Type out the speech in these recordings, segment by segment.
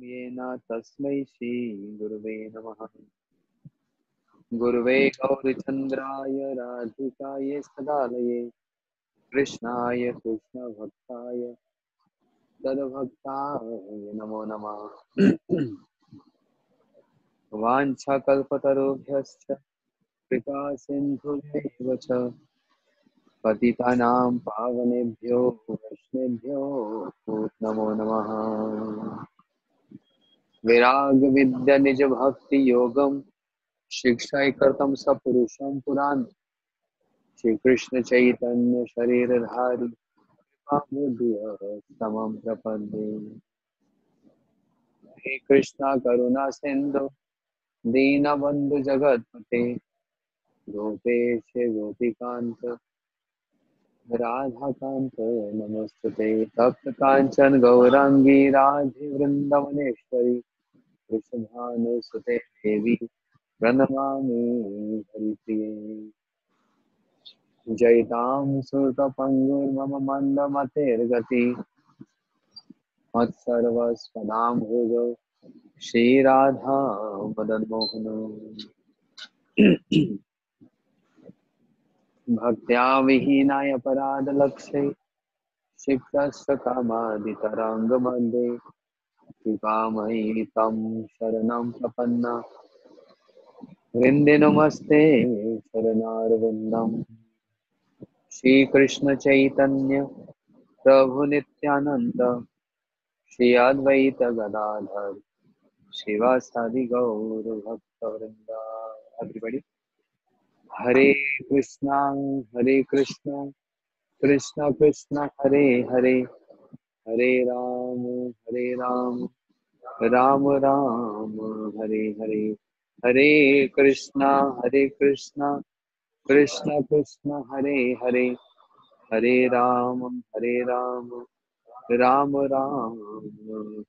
येन तस्मै श्री गुरुवे नमः। गुरुवे गौरचन्द्राय राधिकाय सदालये कृष्णाय कृष्णभक्ताय तद्भक्ताय नमो नमः। वाञ्छाकल्पतरुभ्यश्च कृपा सिन्धुभ्यैव च पतितानां पावनेभ्यो वैष्णवेभ्यो नमो नमः। वैराग विद्या निज भक्ति योगम शिक्षाकर्तम सपुरुषम पुराण श्री कृष्ण चैतन्य शरीरधारी समं प्रपद्ये। हे कृष्णा करुणा सिंधु दीनबंधु जगतपते गोपेश गोपिकांत राधाकांत नमस्ते। तप्त कांचन गौरांगी राधे वृंदावनेश्वरी वृषभानुसुते देवी प्रणमामि हरिप्रिये। जयतां सुरपङ्गुर्मम मन्दमतेर्गति मत्सर्वस्वदां भुजौ श्रीराधा मदनमोहन। भक्त्या विहीनाय अपराधलक्षे क्षिप्तस्य कामादितरङ्गमध्ये कृपामयि तं शरणं प्रपन्ना वृन्दे नमस्ते शरणारविन्दम्। श्री कृष्ण चैतन्य प्रभु नित्यानंद श्री अद्वैत गदाधर शिवासादि गौर भक्त वृंदा। Everybody Hare Krishna Krishna Krishna Hare Hare Hare Ram Ram Ram Hare Hare. Hare Krishna Krishna Krishna Hare Hare Hare Ram Ram Ram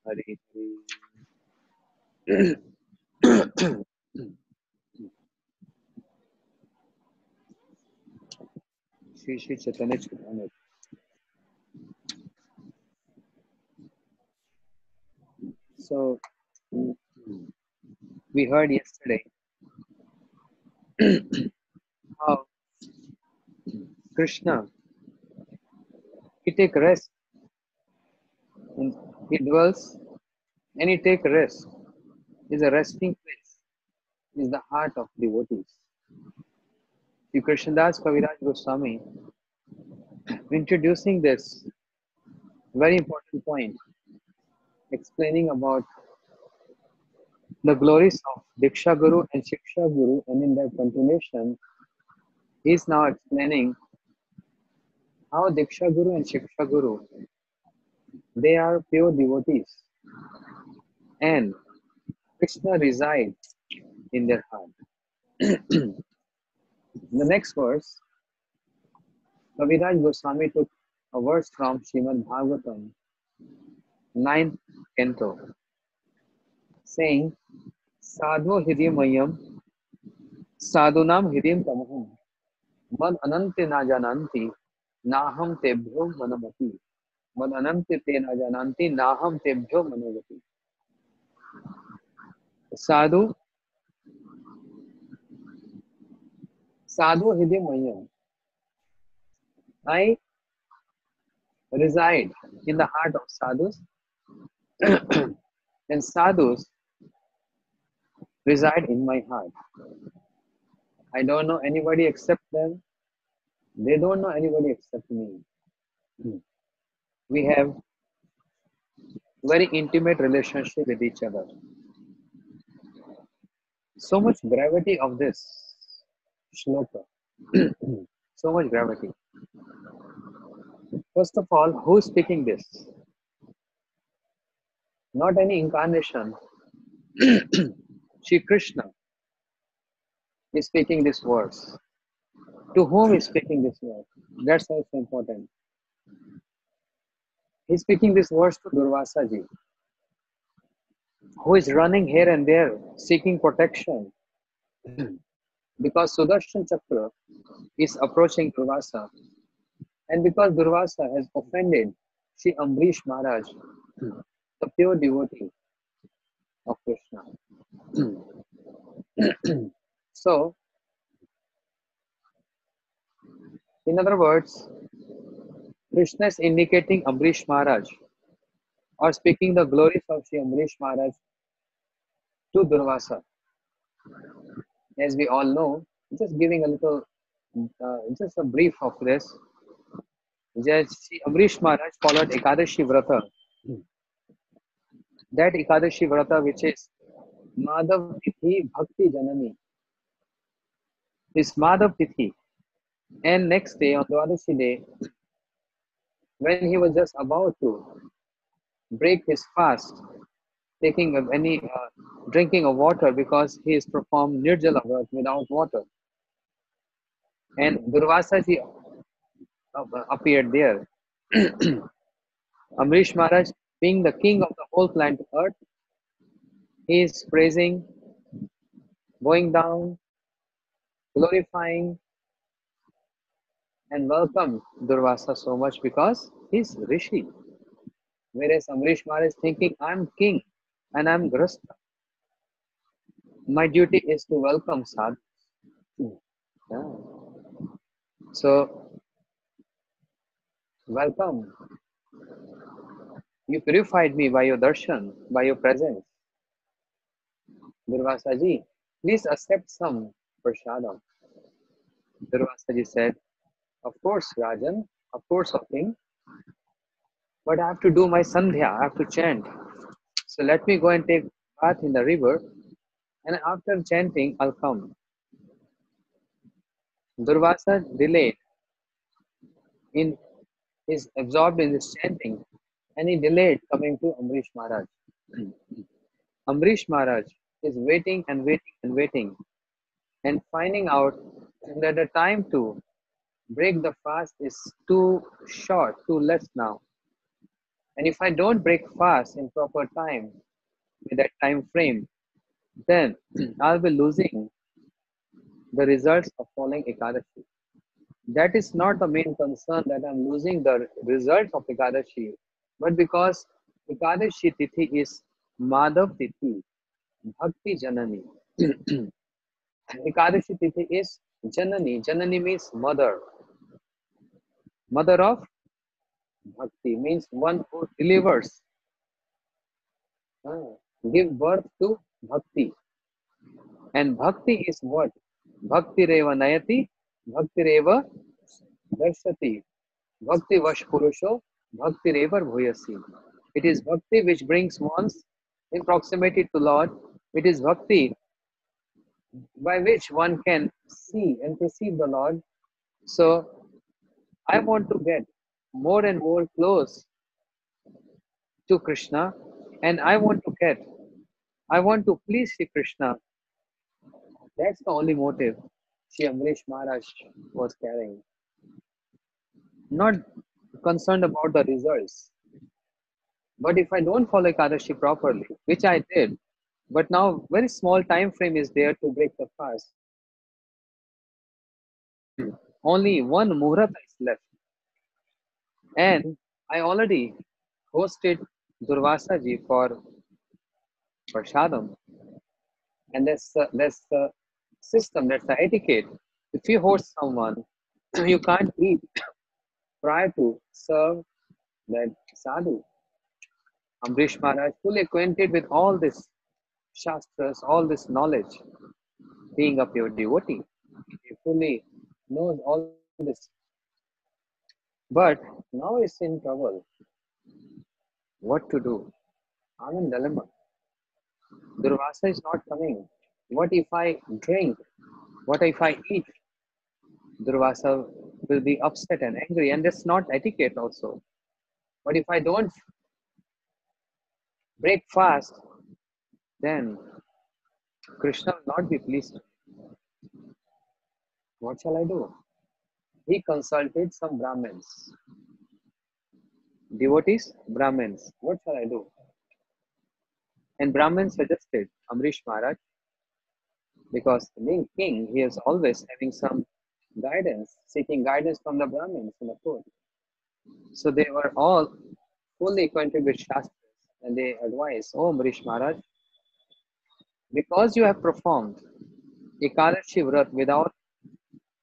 Hare Hare. Shri Shri Chaitanya Chaitanya. So we heard yesterday how Krishna, he take rest and he dwells and he take rest. Is a resting place. Is the heart of devotees. Sri Krishnadas Kaviraj Goswami introducing this very important point, explaining about the glories of Diksha Guru and Shiksha Guru, and in that continuation, he is now explaining how Diksha Guru and Shiksha Guru, they are pure devotees, and Krishna resides in their heart. The next verse, Kaviraj Goswami took a verse from Srimad Bhagavatam, 9th canto, saying, Sadhu hridaymayam sadhunam hridayam tamaham mad anante na jananti naham tebhyo manamati mad anante te na jananti naham tebhyo manavati. Sadhu hridaymayam, I reside in the heart of sadhus and sadhus reside in my heart. I don't know anybody except them. They don't know anybody except me. We have very intimate relationship with each other. So much gravity of this shloka. So much gravity. First of all, who is speaking this? Not any incarnation. Shri Krishna is speaking this verse. To whom is speaking this verse? That's also important. He's speaking this verse to Durvasa ji, who is running here and there seeking protection because Sudarshan Chakra is approaching Durvasa, and because Durvasa has offended Shri Ambrish Maharaj, the pure devotee. of Krishna. So, in other words, Krishna is indicating Amrish Maharaj or speaking the glories of Sri Amrish Maharaj to Durvasa. As we all know, just giving a little, just a brief of this. Just Sri Amrish Maharaj followed Ekadashi Vrata. That Ekadashi Vrata, which is Madhav Tithi Bhakti Janani, is Madhav Tithi. And next day, on Dwadashi day, when he was just about to break his fast, taking of any drinking of water because he is performed Nirjala Vrat without water. And Durvasa ji appeared there. Amrish Maharaj, being the king of the whole planet Earth, he is praising, going down, glorifying, and welcome Durvasa so much because he's Rishi. Whereas Amrish Maharaj is thinking, I'm king and I'm Grasta. My duty is to welcome sadhus. Yeah. So, welcome. You purified me by your darshan, by your presence. Durvasa ji, please accept some prasadam. Durvasa ji said, of course, Rajan, of course, O king, but I have to do my sandhya, I have to chant. So let me go and take bath in the river, and after chanting, I'll come. Durvasa delayed, is absorbed in this chanting, and he delayed coming to Amrish Maharaj. Amrish Maharaj is waiting and waiting and waiting, and finding out that the time to break the fast is too short, too less now. And if I don't break fast in proper time, with that time frame, then I'll be losing the results of following Ekadashi. That is not the main concern that I'm losing the results of Ekadashi, but because Ekadashi Tithi is Madhav Tithi, Bhakti Janani. Ekadashi Tithi is Janani. Janani means mother. Mother of Bhakti means one who delivers, give birth to Bhakti. And Bhakti is what? Bhakti Reva Nayati, Bhakti Reva Darshati, Bhakti Vash Purusho, Bhakti Reva Bhuyasi. It is Bhakti which brings one's in proximity to Lord. It is Bhakti by which one can see and perceive the Lord. So I want to get more and more close to Krishna, and I want to please Sri Krishna. That's the only motive Sri Amrish Maharaj was carrying. Not concerned about the results. But if I don't follow Ekadashi properly, which I did, but now very small time frame is there to break the fast. Only one Muhurata is left. And I already hosted Durvasa ji for Prashadam. And that's the system, that's the etiquette. If you host someone, you can't eat prior to serve that sadhu. Amrish Maharaj, fully acquainted with all this shastras, all this knowledge, being a pure devotee, he fully knows all this. But now he's in trouble. What to do? I'm in dilemma. Durvasa is not coming. What if I drink? What if I eat? Durvasa will be upset and angry, and that's not etiquette also. But if I don't break fast, then Krishna will not be pleased. What shall I do? He consulted some Brahmins. Devotees, Brahmins. What shall I do? And Brahmins suggested Amrish Maharaj, because being king, he is always having some guidance, seeking guidance from the Brahmins in the court. So they were all fully acquainted with Shastras, and they advised, oh Amrish Maharaj, Because you have performed Ekadashi Vrat without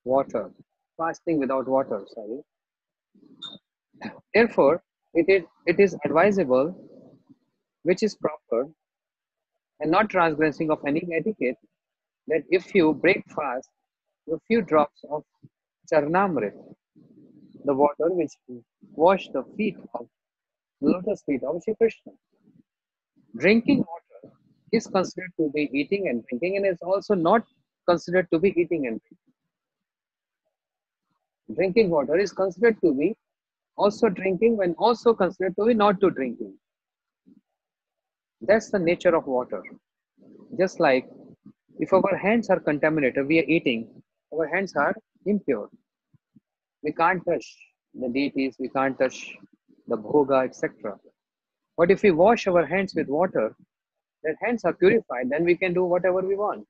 water, fasting without water, sorry. Therefore, it is advisable, which is proper and not transgressing of any etiquette, that if you break fast, a few drops of Charnamrit, the water which wash the feet of lotus feet of Shri Krishna. Drinking water is considered to be eating and drinking, and is also not considered to be eating and drinking. Drinking water is considered to be also drinking when also considered to be not to drinking. That's the nature of water. Just like if our hands are contaminated, we are eating, our hands are impure. We can't touch the deities, we can't touch the bhoga, etc. But if we wash our hands with water, that hands are purified, then we can do whatever we want.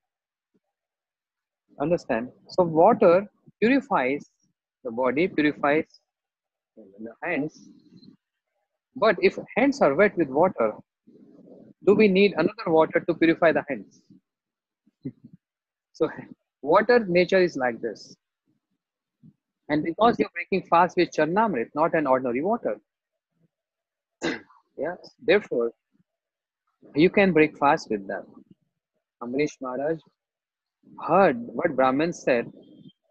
Understand? So water purifies the body, purifies the hands. But if hands are wet with water, do we need another water to purify the hands? So water nature is like this. And because you're breaking fast with Charnamrit, not an ordinary water, yes, therefore you can break fast with that. Amrish Maharaj heard what Brahman said,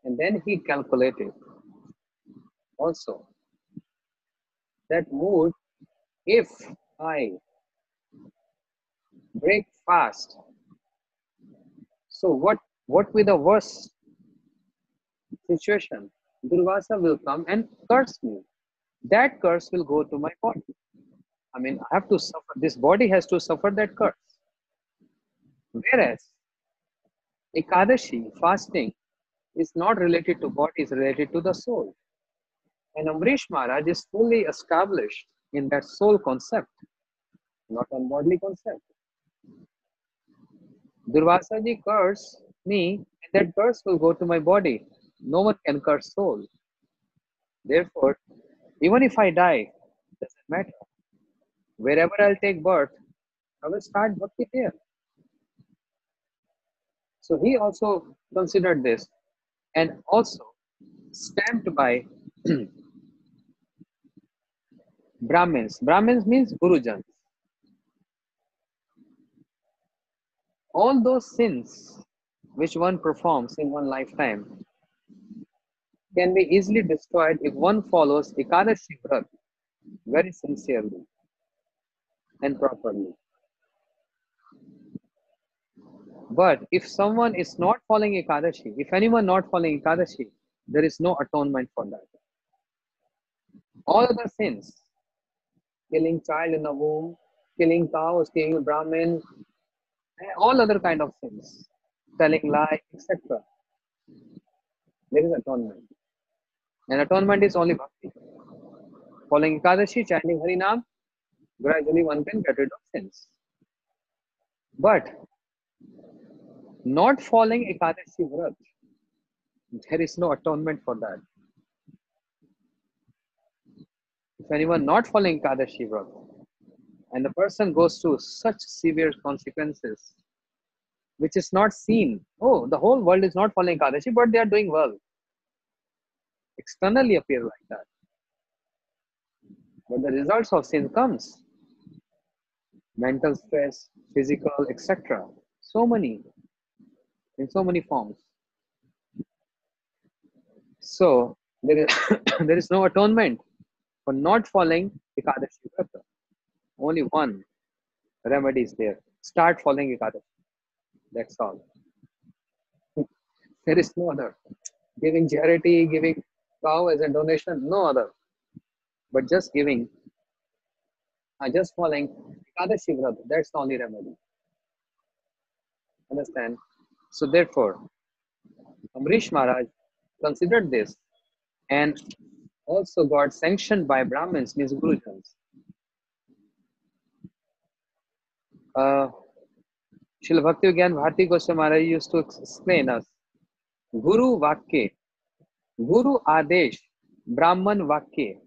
and then he calculated also that would, if I break fast, so what will the worst situation? Durvasa will come and curse me. That curse will go to my body. I mean, I have to suffer. This body has to suffer that curse. Whereas Ekadashi, fasting, is not related to body, is related to the soul. And Amrish Maharaj is fully established in that soul concept, not on bodily concept. Durvasa ji curse me, and that curse will go to my body. No one can curse soul. Therefore, even if I die, it doesn't matter. Wherever I'll take birth, I will start bhakti there. So he also considered this, and also stamped by Brahmins. Brahmins means Gurujans. All those sins which one performs in one lifetime can be easily destroyed if one follows Ekadashi Vrat very sincerely and properly. But if someone is not following Ekadashi, if anyone not following Ekadashi, there is no atonement for that. All other sins, killing child in the womb, killing cows, killing Brahmin, and all other kind of sins, telling lie, etc. There is atonement. And atonement is only bhakti. Following Ekadashi, chanting Harinam, gradually one can get rid of sins. But not following Ekadashi Vrat, there is no atonement for that. If anyone not following Ekadashi Vrat, and the person goes through such severe consequences, which is not seen. Oh, the whole world is not following Ekadashi, but they are doing well. Externally appear like that. But the results of sin comes. Mental stress, physical, etc. So many, in so many forms. So there is there is no atonement for not following Ekadashi Vrata. Only one remedy is there. Start following Ekadashi. That's all. There is no other. Giving charity, giving cow as a donation, no other. But just giving, just following Ekadashi Vrata, that's the only remedy. Understand? So therefore, Amrish Maharaj considered this and also got sanctioned by Brahmins, means Gurujans. Srila Bhakti Gyan Bharti Goswami Maharaj used to explain us Guru Vakya, Guru Adesh, Brahman Vakya.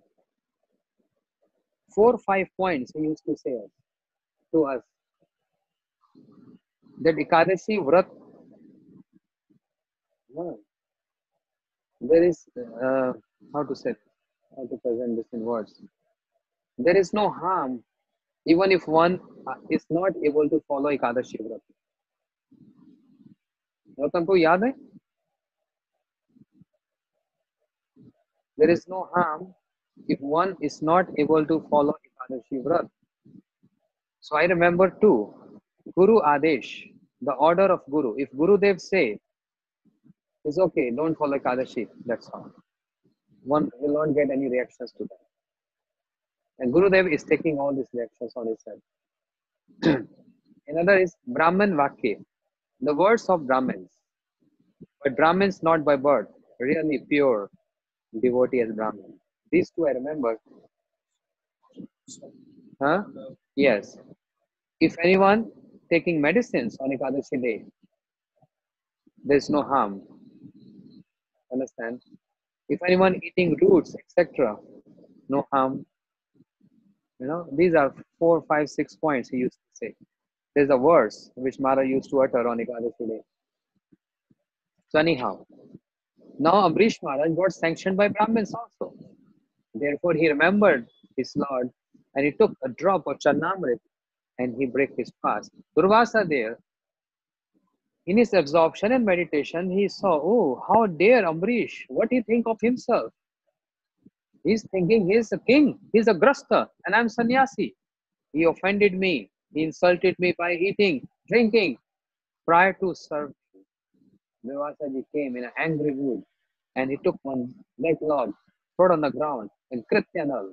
4 5 points he used to say to us. That Ekadashi Vrat, no, there is, how to say, how to present this in words. There is no harm even if one is not able to follow Ekadashi Vrat. और तुमको याद है? There is no harm if one is not able to follow Ekadashi Vrat. So I remember too, Guru Adesh, the order of Guru. If Guru Dev say, it's okay, don't follow Ekadashi, that's all. One will not get any reactions to that. And Guru Dev is taking all these reactions on his head. Another is Brahman Vakya, the words of Brahmins. But Brahmins not by birth, really pure devotee as Brahmin. These two I remember. Huh? Yes. If anyone taking medicines on Ekadashi day, there is no harm. Understand? If anyone eating roots, etc., no harm. You know, these are 4, 5, 6 points he used to say. There's a verse which Mara used to utter on Ekadashi day. So anyhow, now Ambrish Maharaj got sanctioned by Brahmins also. Therefore, he remembered his Lord and he took a drop of Charnamrit and he break his fast. Durvasa there, in his absorption and meditation, he saw, oh, how dare Ambrish, what he think of himself? He's thinking he's a king, he's a grasta, and I'm sannyasi. He offended me, he insulted me by eating, drinking. Prior to serving, Durvasaji came in an angry mood and he took one leg log, threw it on the ground, and Krityanal,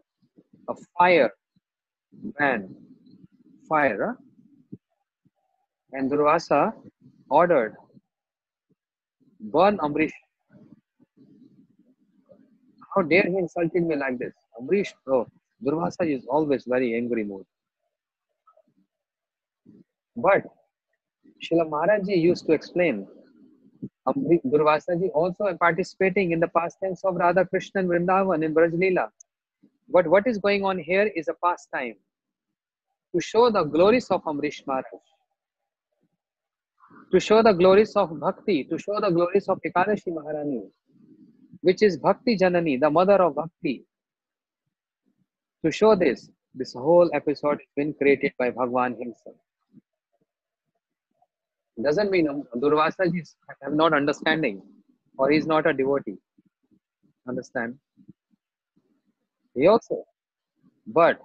a fire man, fire, huh? And Durvasa ordered, burn Ambrish. How dare he insulted me like this? Ambrish, bro, Durvasa is always very angry mood. But Srila Maharaji used to explain, Durvasaji also participating in the pastimes of Radha Krishna and Vrindavan in Brajlila. But what is going on here is a pastime to show the glories of Ambrish Maharaj, to show the glories of Bhakti, to show the glories of Ekadashi Maharani, which is Bhakti Janani, the mother of Bhakti. To show this whole episode has been created by Bhagwan himself. Doesn't mean Durvasa is not understanding or he's not a devotee. Understand? He also. But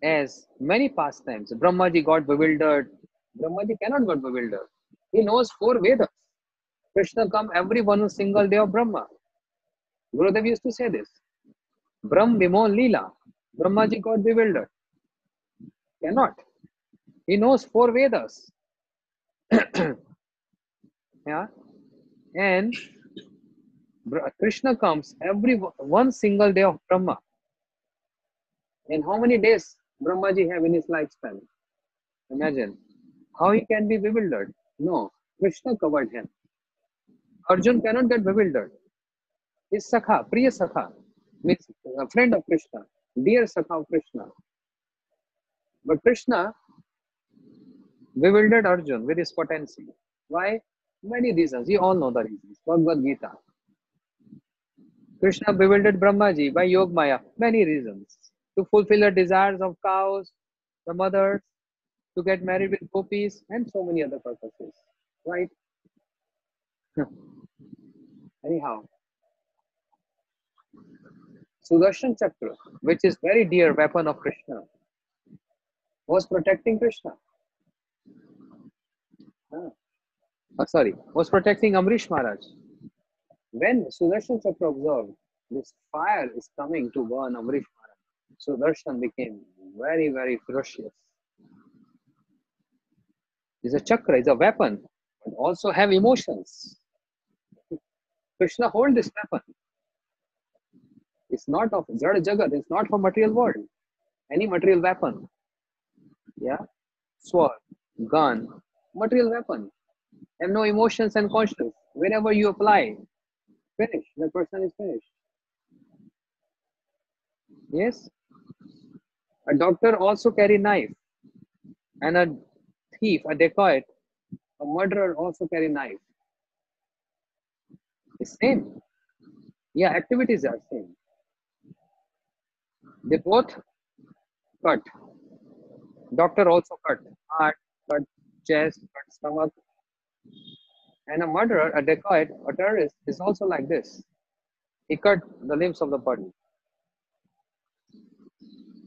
as many pastimes, Brahmaji got bewildered. Brahmaji cannot get bewildered. He knows 4 Vedas. Krishna come every one single day of Brahma. Gurudev used to say this. Brahm Vimon Leela. Brahmaji got bewildered. Cannot. He knows 4 Vedas. Yeah. And Krishna comes every one single day of Brahma. And how many days Brahmaji have in his lifespan? Imagine. How he can be bewildered? No. Krishna covered him. Arjun cannot get bewildered. His Sakha, Priya Sakha, means a friend of Krishna, dear Sakha of Krishna. But Krishna bewildered Arjun with his potency. Why? Many reasons. You all know the reasons. Bhagavad Gita. Krishna bewildered Brahmaji by Yog Maya. Many reasons. To fulfill the desires of cows, the mothers, to get married with gopis, and so many other purposes. Right? Anyhow, Sudarshan Chakra, which is very dear weapon of Krishna, was protecting Krishna. Was protecting Amrish Maharaj. When Sudarshan Chakra observed this fire is coming to burn Amrish Maharaj, Sudarshan became very, very ferocious. It's a chakra, it's a weapon, but also have emotions. Krishna hold this weapon. It's not of Jada Jagat, it's not for material world. Any material weapon. Yeah? Sword, gun, material weapon. Have no emotions and conscience. Whenever you apply, finish. The person is finished. Yes? A doctor also carry knife. And a thief, a dacoit, A murderer also carry knife. It's same. Yeah, activities are same. They both cut. Doctor also cut heart, cut chest, cut stomach. And a murderer, a dacoit, a terrorist is also like this. He cut the limbs of the body.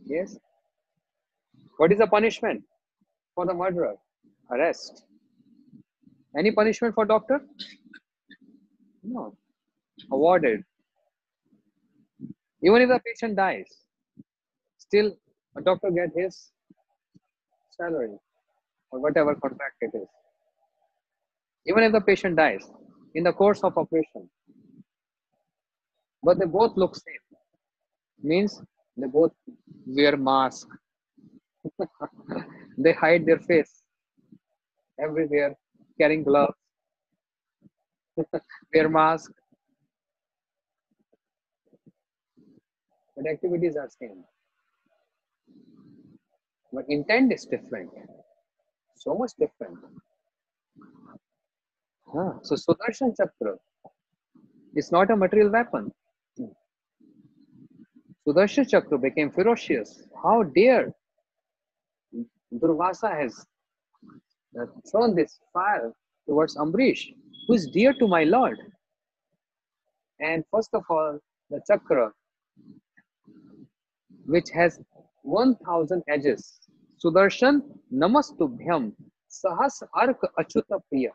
Yes. What is the punishment for the murderer? Arrest. Any punishment for doctor? No. Awarded. Even if the patient dies, still a doctor get his salary or whatever contract it is. Even if the patient dies in the course of operation, but they both look same. Means they both wear mask. They hide their face everywhere, carrying gloves, wear mask, but activities are same. But intent is different. So much different. So Sudarshan Chakra is not a material weapon. Sudarshan Chakra became ferocious. How dare Durvasa has thrown this fire towards Ambrish, who is dear to my lord. And first of all, the chakra, which has 1000 edges. Sudarshan Namastubhyam Sahas Ark Achuta Priya.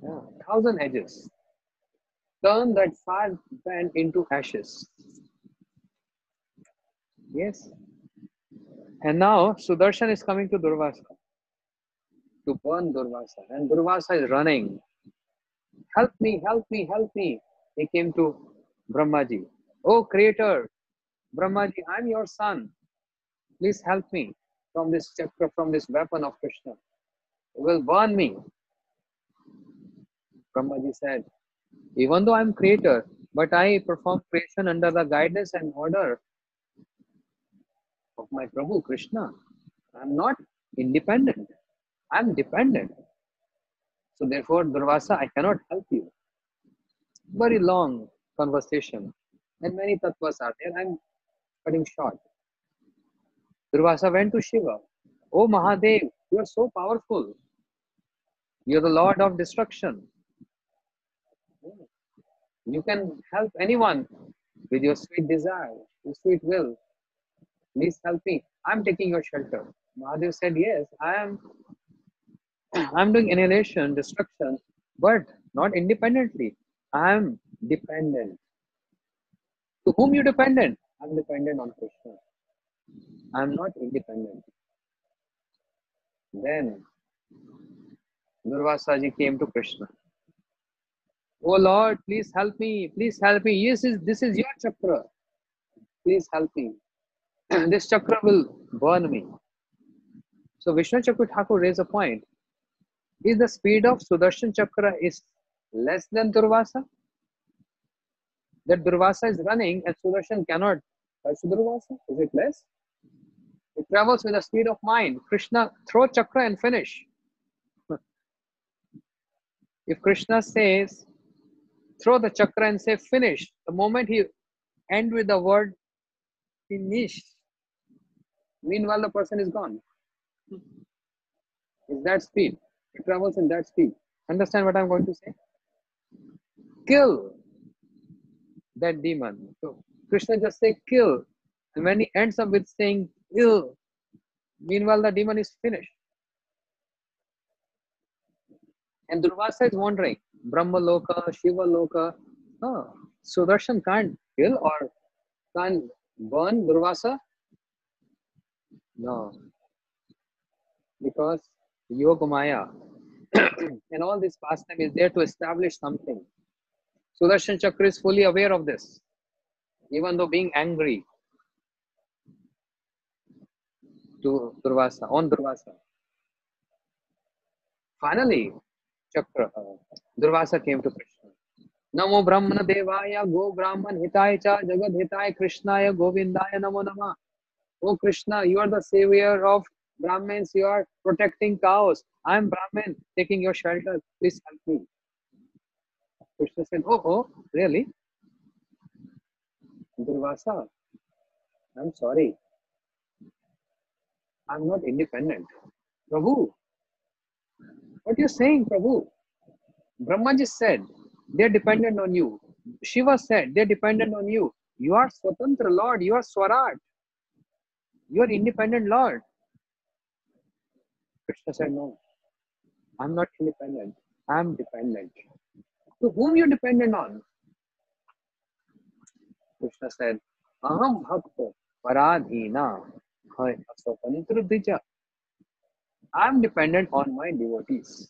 1000 edges. Turn that fire brand into ashes. Yes. And now Sudarshan is coming to Durvasa to burn Durvasa. And Durvasa is running. Help me, help me, help me. He came to Brahmaji. Oh creator, Brahmaji, I'm your son. Please help me from this chakra, from this weapon of Krishna. It will burn me. Brahmaji said, even though I'm creator, but I perform creation under the guidance and order of my Prabhu Krishna. I'm not independent. I'm dependent. So therefore, Durvasa, I cannot help you. Very long conversation. And many tattvas are there. I'm cutting short. Durvasa went to Shiva. Oh Mahadev, you are so powerful. You're the Lord of destruction. You can help anyone with your sweet desire, your sweet will. Please help me. I'm taking your shelter. Mahadev said, yes, I'm doing annihilation, destruction, but not independently. I'm dependent. To whom you dependent? I'm dependent on Krishna. I'm not independent. Then Durvasa ji came to Krishna. Oh Lord, please help me. Please help me. Yes, this is your chakra. Please help me. This chakra will burn me. So Vishnu Chakra Thakur raised a point. Is the speed of Sudarshan Chakra is less than Durvasa? That Durvasa is running and Sudarshan cannot touch Durvasa? Is it less? It travels with the speed of mind. Krishna, throw chakra and finish. If Krishna says, throw the chakra and say finish, the moment he end with the word finish, meanwhile the person is gone. It's that speed. It travels in that speed. Understand what I'm going to say? Kill that demon. So Krishna just say kill. And when he ends up with saying kill, meanwhile the demon is finished. And Durvasa is wondering, Brahma Loka, Shiva Loka, oh, Sudarshan can't kill or can't burn Durvasa? No. Because Yoga Maya and all this pastime is there to establish something. Sudarshan Chakra is fully aware of this, even though being angry to Durvasa, on Durvasa. Finally, Durvasa came to Krishna. Namo Brahmana Devaya Go Brahman Hitaya Cha Jagad Hitaya Krishnaya Govindaya Namo Nama. Oh Krishna, you are the savior of Brahmins, you are protecting cows. I am Brahmin, taking your shelter. Please help me. Krishna said, oh, oh, really? Durvasa, I'm sorry. I'm not independent. Prabhu, what you saying, Prabhu? Brahma just said, they're dependent on you. Shiva said, they're dependent on you. You are Swatantra Lord. You are Swarat. You are independent Lord. Krishna said, no, I'm not independent. I'm dependent. To whom you dependent on? Krishna said, Aham Bhakta Paradhina Hai Aswatantra Dija. I'm dependent on my devotees.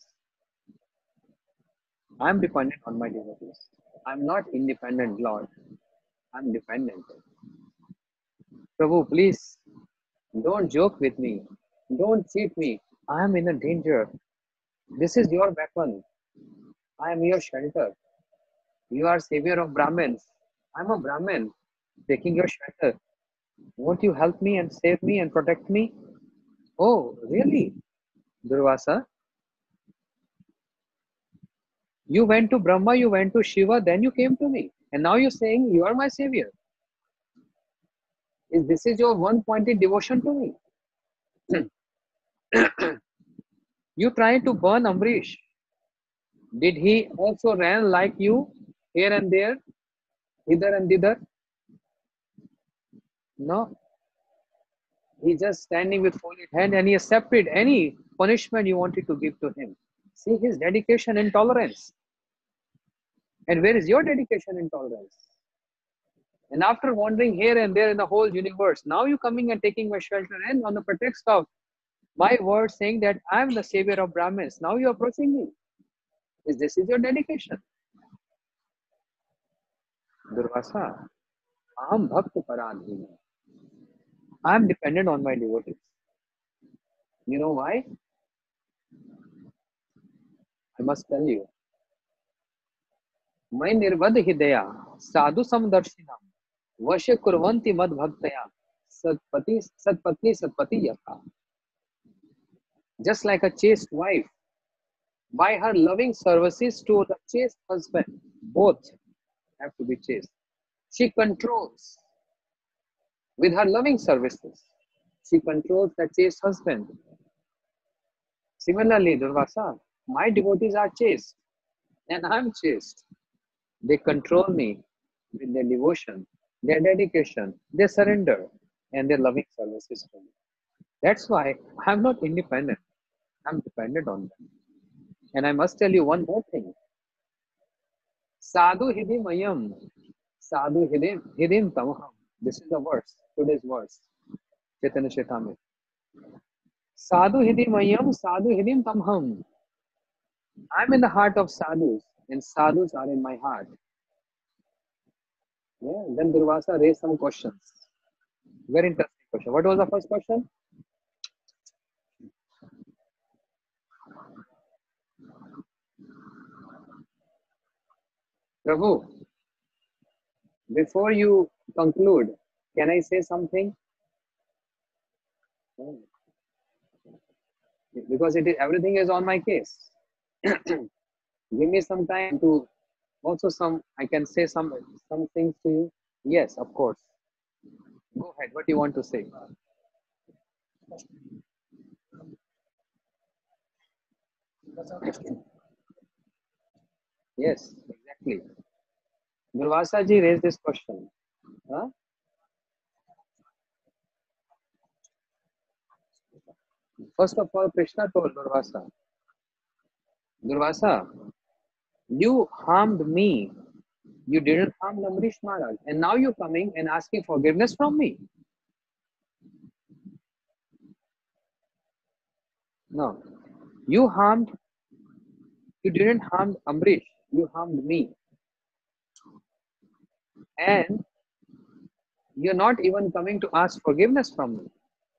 I'm dependent on my devotees. I'm not independent, Lord. I'm dependent. Prabhu, please don't joke with me. Don't cheat me. I am in a danger. This is your weapon. I am your shelter. You are savior of Brahmins. I'm a Brahmin taking your shelter. Won't you help me and save me and protect me? Oh, really? Durvasa, you went to Brahma, you went to Shiva, then you came to me. And now you're saying you are my savior. This is your one-pointed devotion to me. You tried to burn Amrish. Did he also ran like you here and there, hither and thither? No. He just standing with folded hand and he accepted any punishment you wanted to give to him. See his dedication and tolerance. And where is your dedication and tolerance? And after wandering here and there in the whole universe, now you coming and taking my shelter and on the pretext of my word saying that I am the savior of Brahmins. Now you are approaching me. This is your dedication. Durvasa, Aham Bhakta Paradhina. I am dependent on my devotees. You know why? I must tell you. मैं निर्वध हृदया साधु समदर्शिनम वश्य कुर्वन्ति मद भक्तया सत्पति यथा. Just like a chaste wife, by her loving services to the chaste husband, both have to be chaste. She controls with her loving services. She controls the chaste husband. Similarly, Durvasa, my devotees are chaste and I'm chaste. They control me with their devotion, their dedication, their surrender, and their loving services to me. That's why I'm not independent. I'm dependent on them. And I must tell you one more thing. Sadhu hidimayam, sadhu hidim tamaham. This is the verse, today's verse. Chaitanya Chaitamrita. Sadhu hidimayam, sadhu hidim tamaham. I'm in the heart of sadhus, and sadhus are in my heart. Yeah, then Durvasa raised some questions. Very interesting question. What was the first question? Prabhu, before you conclude, can I say something? Because everything is on my case. Give me some time to also I can say some things to you. Yes, of course. Go ahead. What do you want to say? Yes, exactly. Durvasa ji raised this question. Huh? First of all, Krishna told Durvasa, Durvasa, you harmed me. You didn't harm Amrish Maharaj. And now you're coming and asking forgiveness from me. No. You didn't harm Amrish. You harmed me. And you're not even coming to ask forgiveness from me.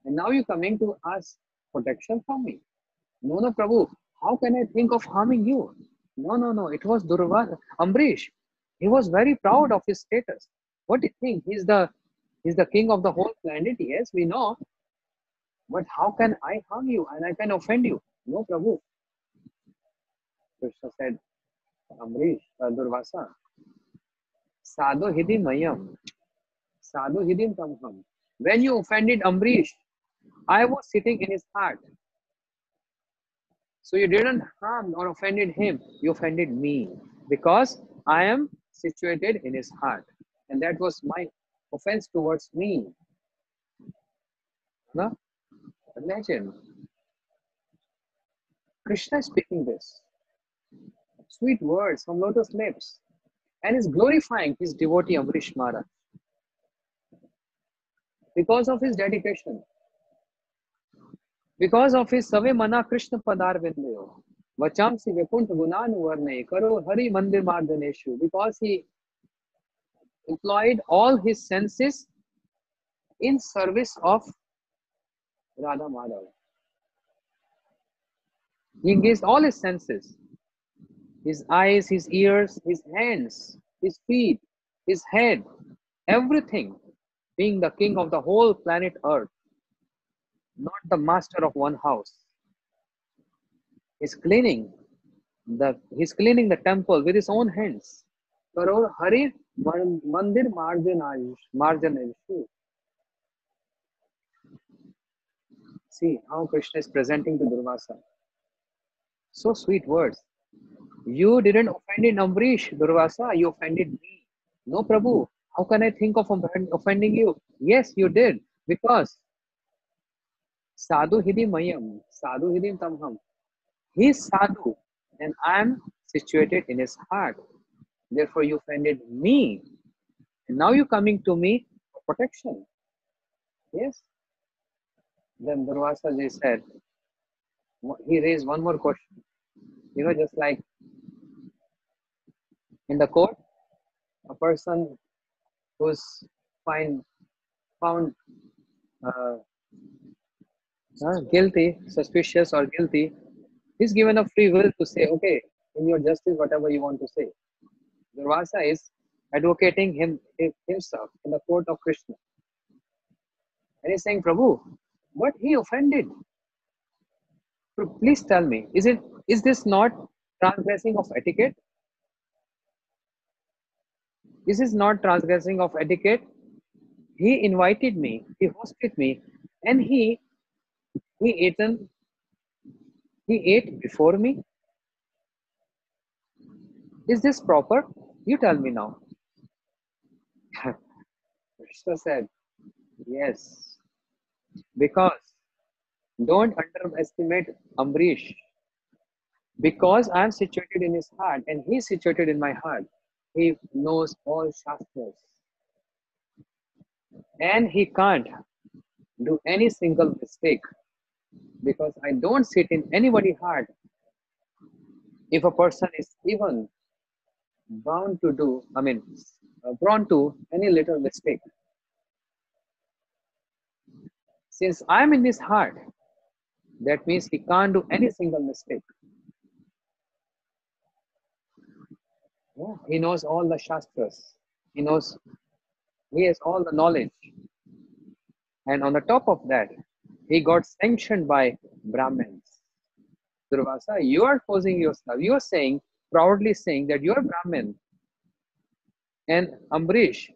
And now you're coming to ask protection from me. No, no, Prabhu. How can I think of harming you? No, no, no. It was Durvasa. Amrish. He was very proud of his status. What do you think? He's the king of the whole planet. Yes, we know. But how can I harm you and I can offend you? No, Prabhu. Krishna said, Amrish, Durvasa, Sadhu Hidi Mayam, Sadhu Hidim Tamham. When you offended Amrish, I was sitting in his heart. So you didn't harm or offended him, you offended me because I am situated in his heart. And that was my offense towards me. No? Imagine Krishna is speaking this. Sweet words from lotus lips. And is glorifying his devotee Amrish Maharaj because of his dedication, because of his Save Mana Krishna Padar Vindyo, Vachamsi Vaikuntha Gunanu Varne, Karo Hari Mandir Mardaneshu, because he employed all his senses in service of Radha Madhav. He engaged all his senses, his eyes, his ears, his hands, his feet, his head, everything, being the king of the whole planet Earth, not the master of one house. He's cleaning the temple with his own hands. Karor Hari Mandir Marjaneshu. See how Krishna is presenting to Durvasa. So sweet words. You didn't offend Amrish, Durvasa, you offended me. No, Prabhu, how can I think of offending you? Yes, you did, because Sadhu Hidi Mayam, Sadhu Hidim Tamham. He is Sadhu, and I am situated in his heart. Therefore, you offended me. And now you're coming to me for protection. Yes? Then Durvasa ji said, he raised one more question. Just like in the court, a person who's found uh, guilty, suspicious, or guilty, he's given a free will to say, okay, in your justice, whatever you want to say. Durvasa is advocating himself in the court of Krishna. And he's saying, Prabhu, what he offended? Please tell me, is this not transgressing of etiquette? This is not transgressing of etiquette. He invited me, he hosted me, and he ate before me. Is this proper? You tell me now. Krishna said, yes, because don't underestimate Amrish. Because I am situated in his heart and he is situated in my heart. He knows all Shastras. And he can't do any single mistake because I don't sit in anybody's heart. If a person is even prone to any little mistake. Since I'm in his heart, that means he can't do any single mistake. Yeah, he knows all the Shastras. He has all the knowledge. And on the top of that, he got sanctioned by Brahmins. Durvasa, you are posing yourself. You are proudly saying that you are Brahmin. And Amrish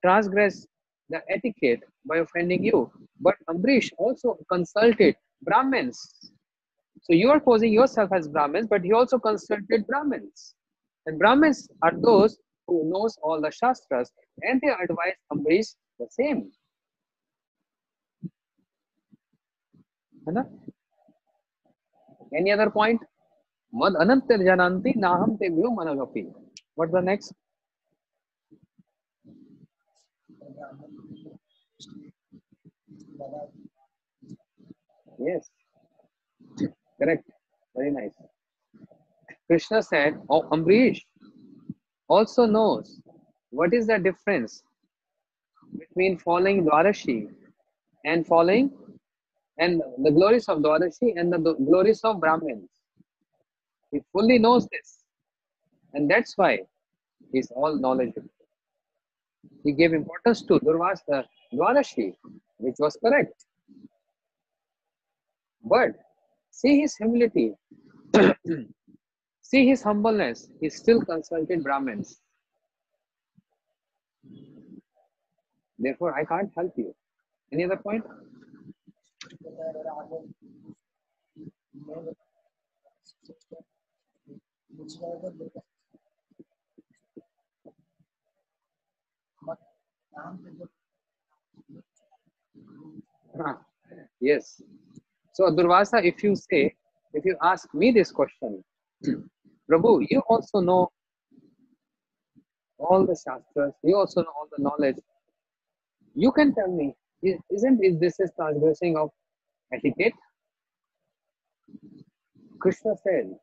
transgressed the etiquette by offending you. But Amrish also consulted Brahmins. So you are posing yourself as Brahmins, but he also consulted Brahmins. And Brahmins are those who knows all the Shastras, and they advise Amrish the same. Any other point? Mad anantir jananti naham te bhyo managapi. What's the next? Yes, correct. Very nice. Krishna said, oh, Amrish also knows what is the difference between following Dwarashi and the glories of Dwarashi and the glories of Brahmins. He fully knows this. And that's why he's all knowledgeable. He gave importance to Dwarashi, which was correct. But see his humility, see his humbleness. He still consulted Brahmins. Therefore, I can't help you. Any other point? Yes. So, Durvasa, if you ask me this question, Prabhu, you also know all the shastras, you also know all the knowledge. You can tell me, isn't is this is transgressing of etiquette? Krishna said,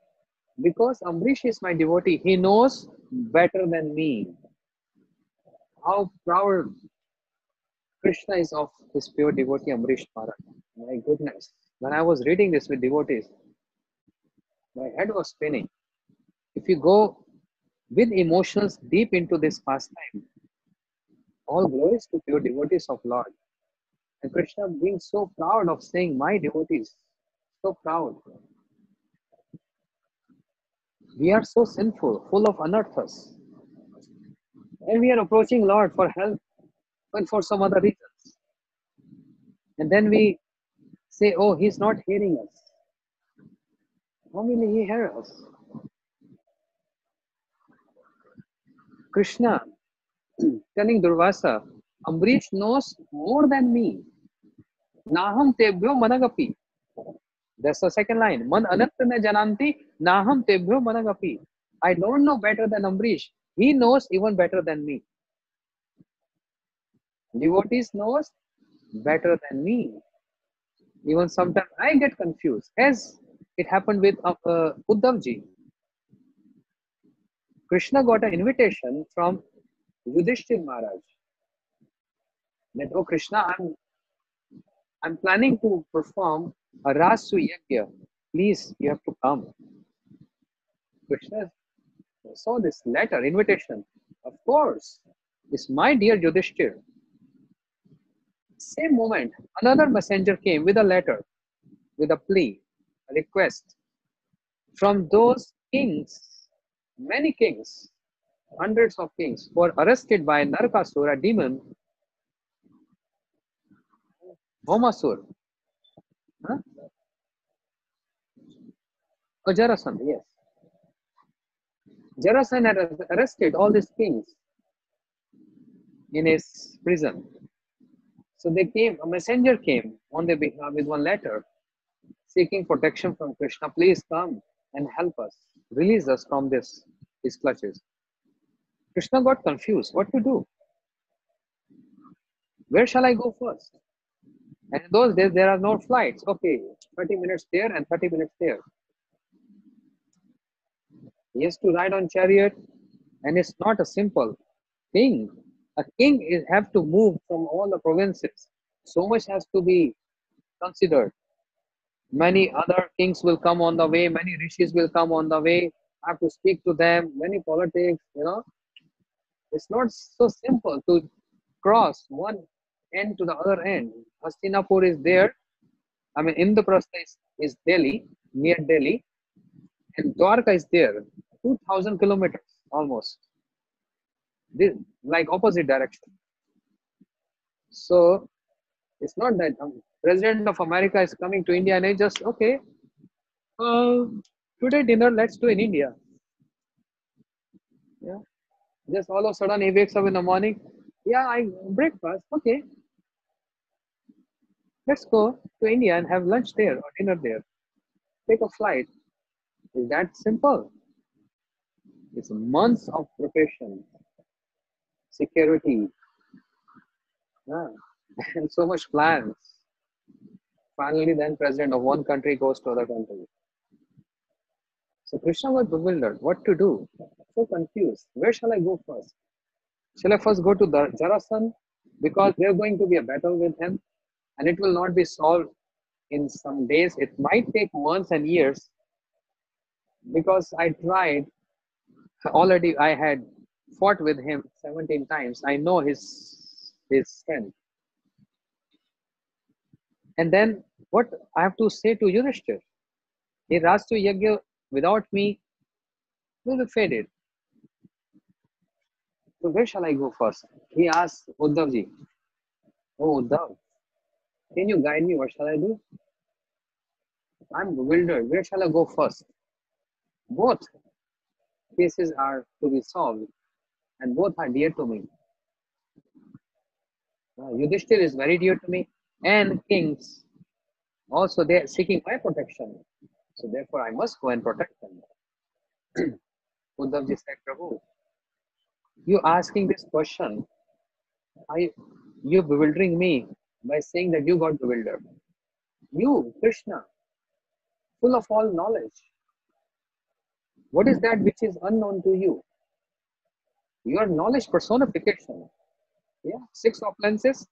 because Amrish is my devotee, he knows better than me. How proud Krishna is of his pure devotee Amrish Maharaj. My goodness. When I was reading this with devotees, my head was spinning. If you go with emotions deep into this pastime, all glories to pure devotees of Lord. And Krishna being so proud of saying, my devotees, so proud. We are so sinful, full of anarthas. And we are approaching Lord for help and for some other reasons. And then we say, oh, he's not hearing us. How will he hear us? Krishna telling Durvasa, Ambrish knows more than me. Naham tebhyo managapi. That's the second line. Man anattana jananti naham tebhyo managapi. I don't know better than Ambrish. He knows even better than me. Devotees knows better than me. Even sometimes I get confused, as it happened with Uddhavji. Krishna got an invitation from Yudhishthir Maharaj that, oh Krishna, I'm planning to perform a Rasu Yajna. Please, you have to come. Krishna saw this letter, invitation. Of course, it's my dear Yudhishthir. Same moment, another messenger came with a letter, with a plea, a request from those kings, many kings, hundreds of kings, were arrested by Narakasura, demon, Bhaumasur. Huh? Oh, Jarasandha, yes. Jarasandha had arrested all these kings in his prison. So they came, a messenger came on their behalf with one letter seeking protection from Krishna. Please come and help us, release us from his clutches. Krishna got confused. What to do? Where shall I go first? And in those days, there are no flights. Okay, 30 minutes there and 30 minutes there. He has to ride on chariot, and it's not a simple thing. A king is have to move from all the provinces. So much has to be considered. Many other kings will come on the way. Many rishis will come on the way. I have to speak to them. Many politics. It's not so simple to cross one end to the other end. Hastinapur is there. I mean, Indraprastha is Delhi, near Delhi, and Dwarka is there, 2,000 kilometers almost. This like opposite direction. So it's not that President of America is coming to India and I just okay. Uh, Today dinner let's do in India. Yeah. Just all of a sudden he wakes up in the morning. Yeah, I breakfast. Okay, let's go to India and have lunch there or dinner there. Take a flight. Is that simple? It's months of preparation, security, yeah, and so much plans. Finally, then president of one country goes to other country. So Krishna was bewildered. What to do? So confused. Where shall I go first? Shall I first go to the Jarasan because there's going to be a battle with him, and it will not be solved in some days. It might take months and years because I tried already. I had fought with him 17 times. I know his strength. And then What I have to say to Yudhishthir? A Rastu Yagya without me will be faded. So where shall I go first? He asked Uddhavji, "Oh Uddhav, can you guide me? What shall I do? I'm bewildered. Where shall I go first? Both cases are to be solved, and both are dear to me. Yudhishthir is very dear to me, and kings also they are seeking my protection. So therefore, I must go and protect them." Uddhavji said, "Prabhu, you asking this question, you bewildering me by saying that you got bewildered. You, Krishna, full of all knowledge. What is that which is unknown to you? You are knowledge personification. Yeah, six opulences.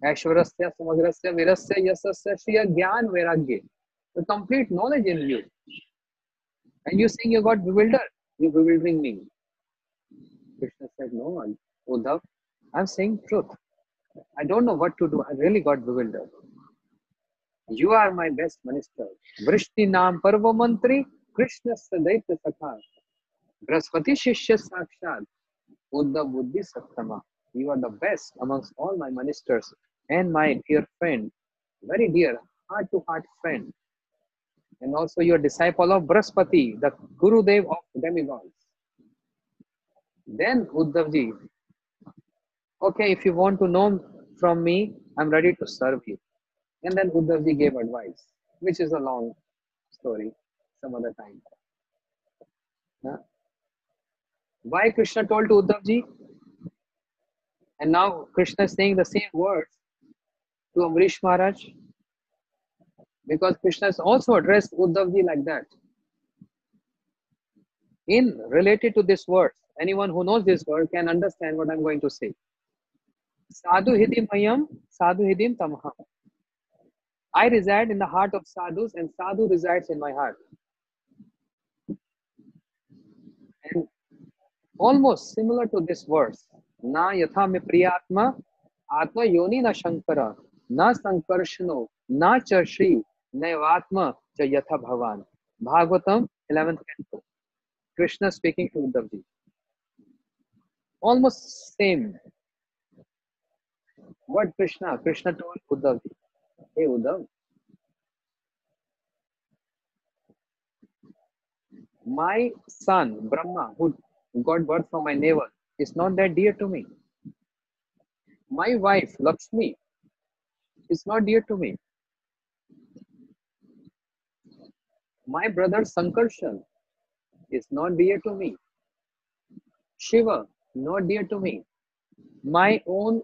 Aishwarasya, Samagrasya, Virasya, Yasasya, Shriya, Gyan, Vairagya. The complete knowledge in you. And you saying you got bewildered. You're bewildering me. Krishna said, "No, Uddhav, I'm saying truth. I don't know what to do. I really got bewildered. You are my best minister. Vrishti Nam Parva Mantri, Krishna Sadaita Sakha, Braspati Shishya Sakshat, Uddhav Buddhi Sattama. You are the best amongst all my ministers and my dear friend, very dear, heart to heart friend. And also your disciple of Braspati, the Gurudev of demigods." Then Uddhavji, "Okay, if you want to know from me, I'm ready to serve you." And then Uddhavji gave advice, which is a long story some other time. Huh? Why Krishna told to Uddhavji? And now Krishna is saying the same words to Amrish Maharaj, because Krishna has also addressed Uddhavji like that. In related to this word, anyone who knows this word can understand what I'm going to say. Sadhu hidim mayam, sadhu hidim tamaham. I reside in the heart of sadhus, and sadhu resides in my heart. And almost similar to this verse, na yatha me priyatma, atma yoni na shankara, na sankarshano, na cha shri, naivatma cha yatha bhavan. Bhagavatam 11th canto. Krishna speaking to Uddhavji. Almost same. What Krishna told Uddhavji. Hey Uddhav, my son Brahma, who got birth from my navel, is not that dear to me. My wife Lakshmi is not dear to me. My brother Sankarshan is not dear to me. Shiva, not dear to me. My own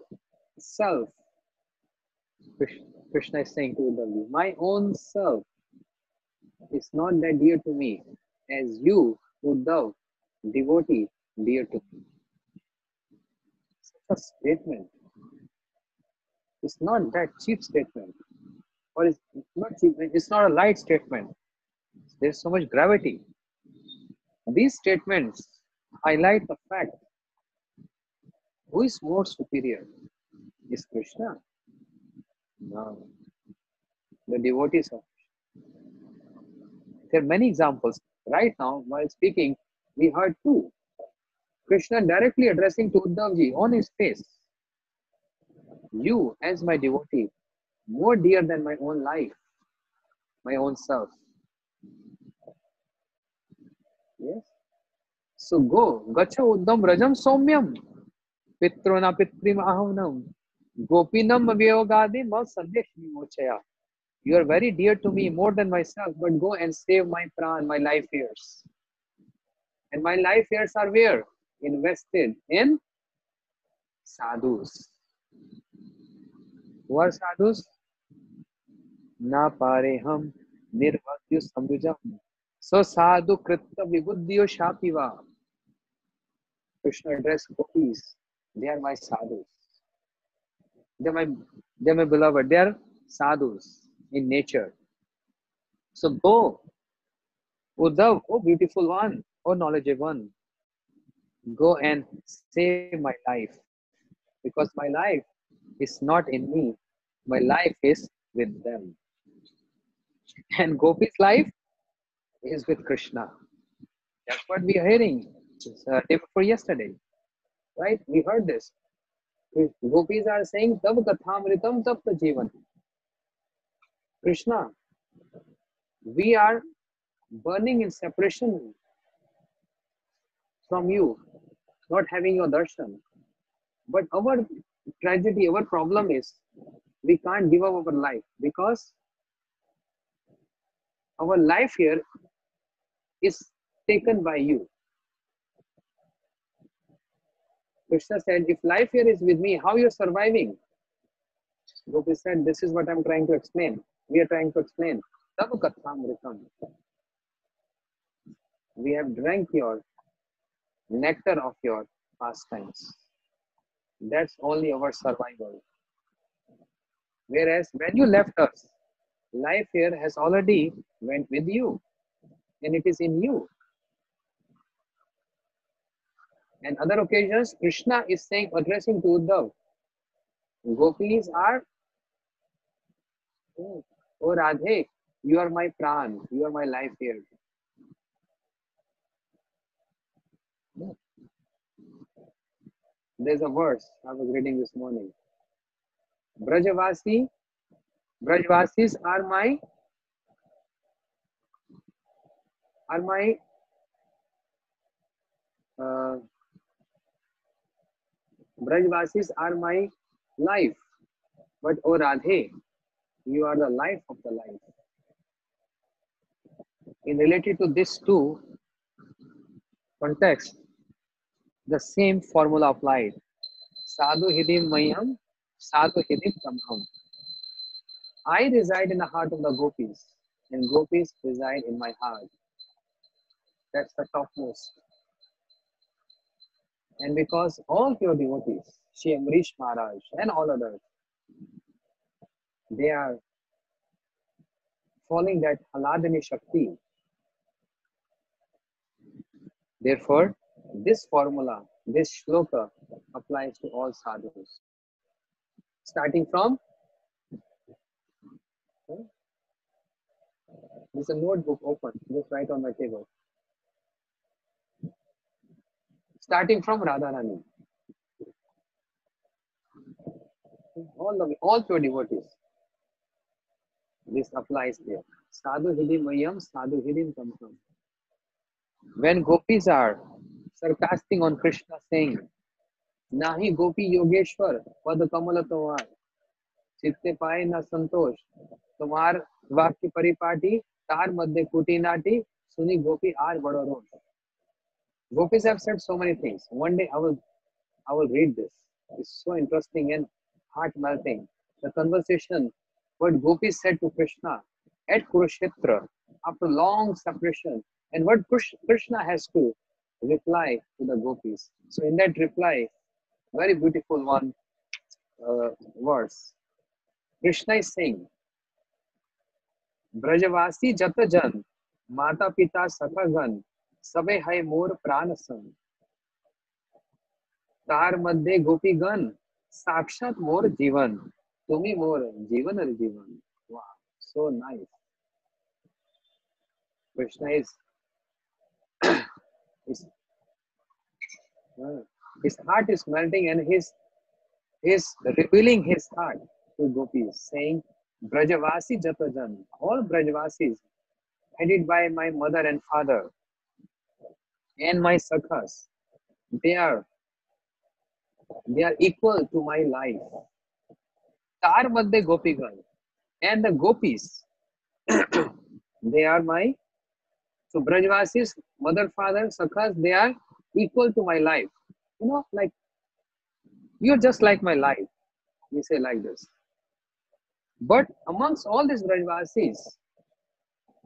self, Krishna is saying to Uddhavji, my own self is not that dear to me as you, Uddhav, devotee, dear to me. Such a statement. It's not that cheap statement. Or it's not cheap, it's not a light statement. There's so much gravity. These statements highlight the fact who is more superior? Is Krishna? No. The devotees of There are many examples. Right now, while speaking, we heard two. Krishna directly addressing to Uddhavji on his face. You, as my devotee, more dear than my own life, my own self. Yes. So go, gacha uddham rajam somyam, pitrona pitrim ahavnam, gopinam avyogadi ma sandesh vimochaya. You are very dear to me more than myself, but go and save my pran, my life years. And my life years are where? Invested in sadhus. Who are sadhus? Na pareham nirvadyu samyujam. So sadhu kritta vibudhyo shapiva. Krishna addressed gopis. They are my sadhus. They're my beloved. They are sadhus in nature. So go, Uddhav, oh beautiful one, oh knowledgeable one. Go and save my life. Because my life is not in me. My life is with them. And Gopi's life is with Krishna. That's what we are hearing day before yesterday, right? We heard this. Gopis are saying, Tav kathamritam tapta jivan. Krishna, we are burning in separation from you, not having your darshan. But our tragedy, our problem is we can't give up our life because our life here is taken by you. Krishna said, if life here is with me, how you're surviving? Gopi said, this is what I'm trying to explain. We are trying to explain. Tav kathamritam. We have drank your nectar of your pastimes. That's only our survival. Whereas when you left us, life here has already went with you and it is in you. And other occasions, Krishna is saying, addressing to Uddhav, Gopis are, oh Radhe, you are my pran, you are my life here. There's a verse I was reading this morning. Brajavasis are my uh, Brajvasis are my life. But oh Radhe, you are the life of the life. In related to this two context, the same formula applied. Sadhu hidim mayam, sadhu hidim tamham. I reside in the heart of the gopis, and gopis reside in my heart. That's the topmost. And because all your devotees, Shri Amrish Maharaj and all others, they are following that Haladini Shakti. Therefore, this formula, this shloka applies to all sadhus. Starting from, there's a notebook open, just right on my table. Starting from Radharani. All pure devotees. This applies there. Sadhu hidim mayam, sadhu hidim tamham. When gopis are sarcastic on Krishna saying, Nahi gopi yogeshwar, pad kamala tomar, chitte paye na santosh, tomar vakya paripati, tar madhya kuti nati, suni gopi aar bada rosh. Gopis have said so many things. One day I will read this. It's so interesting and heart melting. The conversation, what gopis said to Krishna at Kurukshetra after long separation, and what Krishna has to reply to the gopis. So in that reply, very beautiful one verse. Krishna is saying, Brajavasi jatajan, mata pita sakagan, sabe hai mor pranasan. तार मध्ये गोपीगण साक्षात मोर जीवन तुम्ही मोर जीवन जीवन. Wow, so nice. Krishna is his heart is melting and his revealing his heart to gopis, saying, Brajavasi jatajan, all Brajavasis headed by my mother and father and my sakhas, they are equal to my life. Tar madhya gopigan, and the gopis, they are my, so Brajvasis, mother, father, sakhas, they are equal to my life. You know, like, you're just like my life. We say like this. But amongst all these Brajvasis,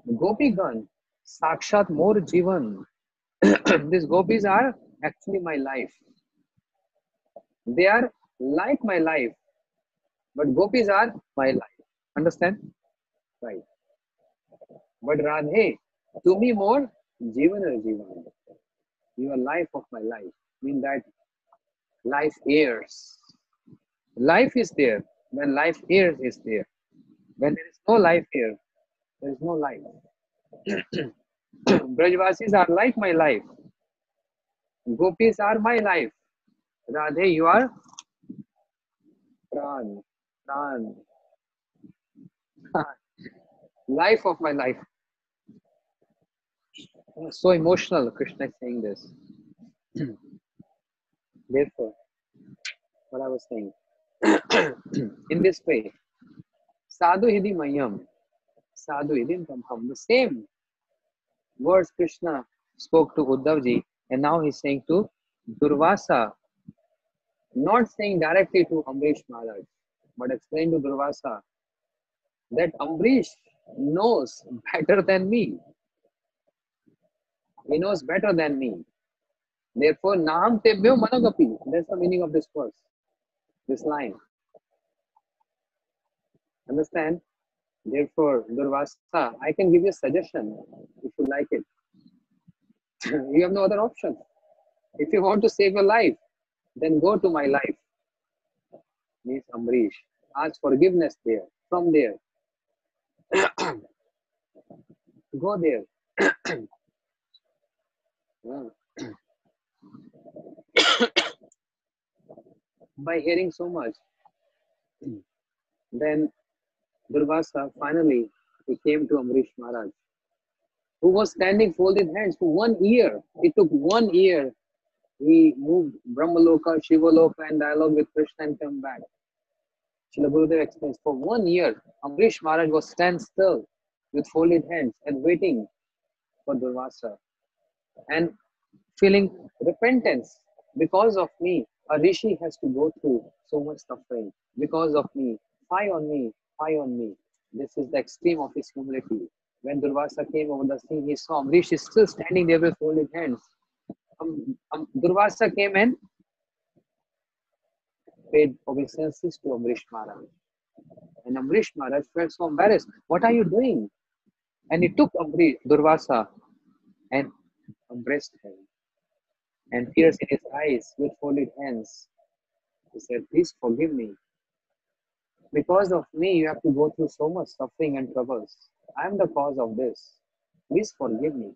Gopigan, Sakshat Mor Jivan, these gopis are actually my life. They are like my life, but gopis are my life. Understand? Right. But Radhe, to me more, Jivan Jivan. You are life of my life. Mean that life heirs. Life is there when life heirs is there. When there is no life here, There is no life. Brajvasis are like my life. Gopis are my life. Radhe, you are Pran. Pran. Life of my life. So emotional, Krishna is saying this. Therefore, what I was saying. In this way, Sadhu Hidi Mayam, Sadhu Hidi Tamham. The same words Krishna spoke to Uddhavji, and now he's saying to Durvasa, not saying directly to Amrish Maharaj, but explain to Durvasa that Amrish knows better than me. He knows better than me. Therefore, Nam Tebhyo Managapi. That's the meaning of this verse, this line. Understand? Therefore, Durvasa, I can give you a suggestion if you like it. You have no other option. If you want to save your life, then go to my life. Means Amrish. Ask forgiveness there. From there. Go there. By hearing so much, then Durvasa finally he came to Amrish Maharaj, who was standing folded hands for 1 year. It took 1 year. He moved Brahmaloka, Shivaloka, and dialogue with Krishna and come back. Srila Gurudev explains, for 1 year, Amrish Maharaj was stand still with folded hands and waiting for Durvasa and feeling repentance. Because of me, a rishi has to go through so much suffering. Because of me, fie on me, fie on me. This is the extreme of his humility. When Durvasa came over the scene, he saw Amrish is still standing there with folded hands. Durvasa came and paid obeisances to Amrish Maharaj. And Amrish Maharaj felt so embarrassed. What are you doing? And he took Durvasa and embraced him. And tears in his eyes with folded hands. He said, please forgive me. Because of me, you have to go through so much suffering and troubles. I am the cause of this. Please forgive me.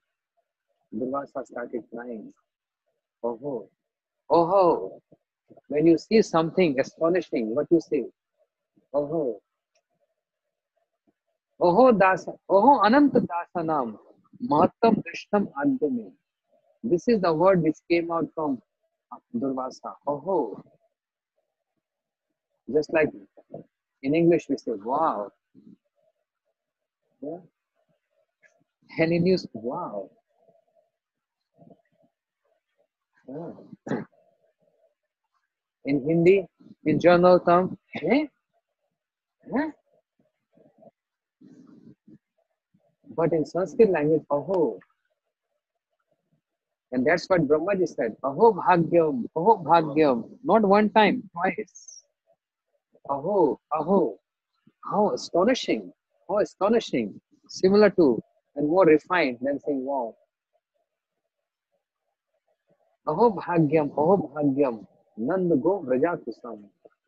Durvasa started crying. Oh, oh, when you see something astonishing, what you say? Oh, oh, Ananta Dasanam, Mahatam Krishnam Adhyame. This is the word which came out from Durvasa. Oh, just like in English we say, wow. Yeah? And in news, wow. Yeah. In Hindi, in journal term, eh? Eh? But in Sanskrit language, aho. And that's what Brahmaji said. Aho bhagyam, aho bhagyam. Not one time, twice. Aho, aho. How astonishing. How astonishing. Similar to and more refined than saying wow. Aho bhagyam. Nand go vrajakusam.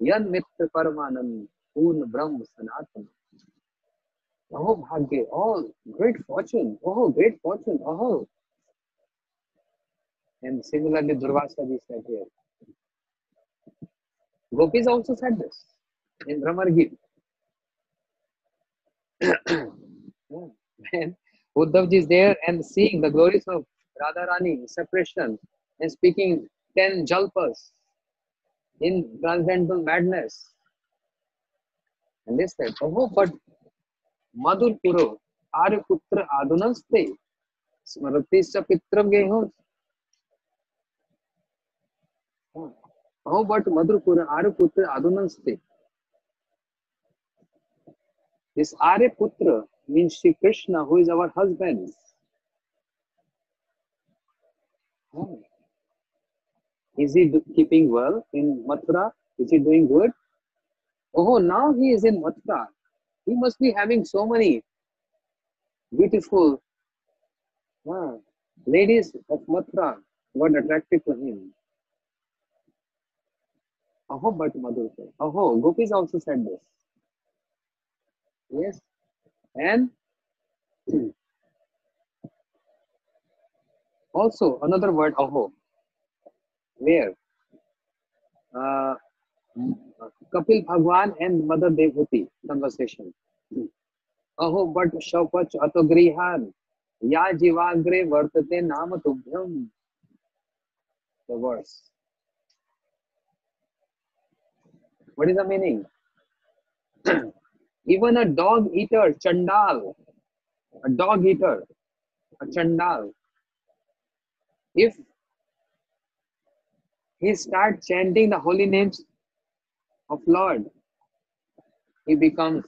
Yan mitra paramanand. Purna Brahma sanatan. Oh, Bhagya, oh, great fortune. Oh, great fortune. Oh. And similarly, Durvasa ji said here. Gopis also said this in Brahmar Gita. When Uddhav ji is there and seeing the glories of Radharani, separation, and speaking 10 jalpas in transcendental madness. And they said, oh, but Madhur Puro, Aryaputra Adunaste, Smratisya Pitram Gehos. Oh, but Madhurpura, Aryaputra Adunaste. This Aryaputra means Shri Krishna, who is our husband. Oh. Is he keeping well in Mathura? Is he doing good? Oh, now he is in Mathura. He must be having so many beautiful ladies of Mathura got attracted to him. Oh, but Madhurpura. Oh, Gopis also said this. Yes. And Also, another word, aho, where uh, Kapil Bhagwan and Mother Devhuti conversation. अहो but शौपच अतोगृहान या जीवाग्रे वर्तते नाम तुभ्यम. The verse. What is the meaning? Even a dog eater, Chandal, a dog eater, a Chandal, if he starts chanting the holy names of Lord, he becomes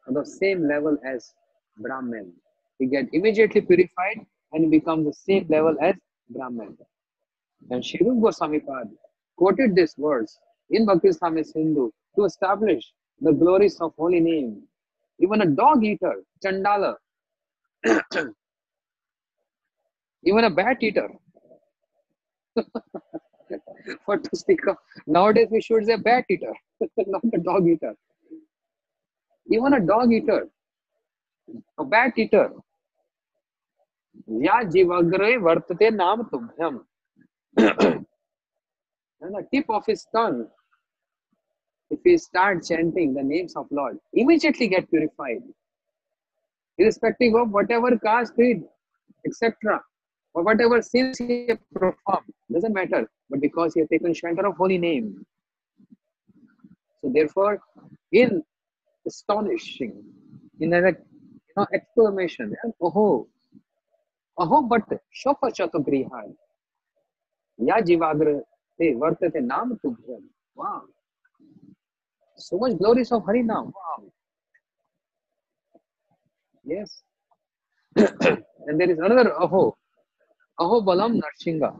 on the same level as Brahman. He gets immediately purified and he becomes the same level as Brahman. And Shirup Goswami Pad quoted this verse in Bhakti Swami Sindhu to establish the glories of holy name. Even a dog eater, Chandala, even a bat eater, what to speak of? Nowadays we should say bat eater, not a dog eater. Even a dog eater, a bat eater, या जीवग्रे वर्तते नाम तुभ्यम. And the tip of his tongue, if he starts chanting the names of Lord, immediately get purified, irrespective of whatever caste, creed, etc., or whatever sins he performed, doesn't matter. But because he has taken shelter of holy name, so therefore, in astonishing, in a exclamation, oh, अहो but शोक चतुगृहाय या जीवाग्र ते वर्तते नाम तुभ्यम. Wow, so much glories of Hari Nam. Wow, yes. And there is another aho balam Narsingha.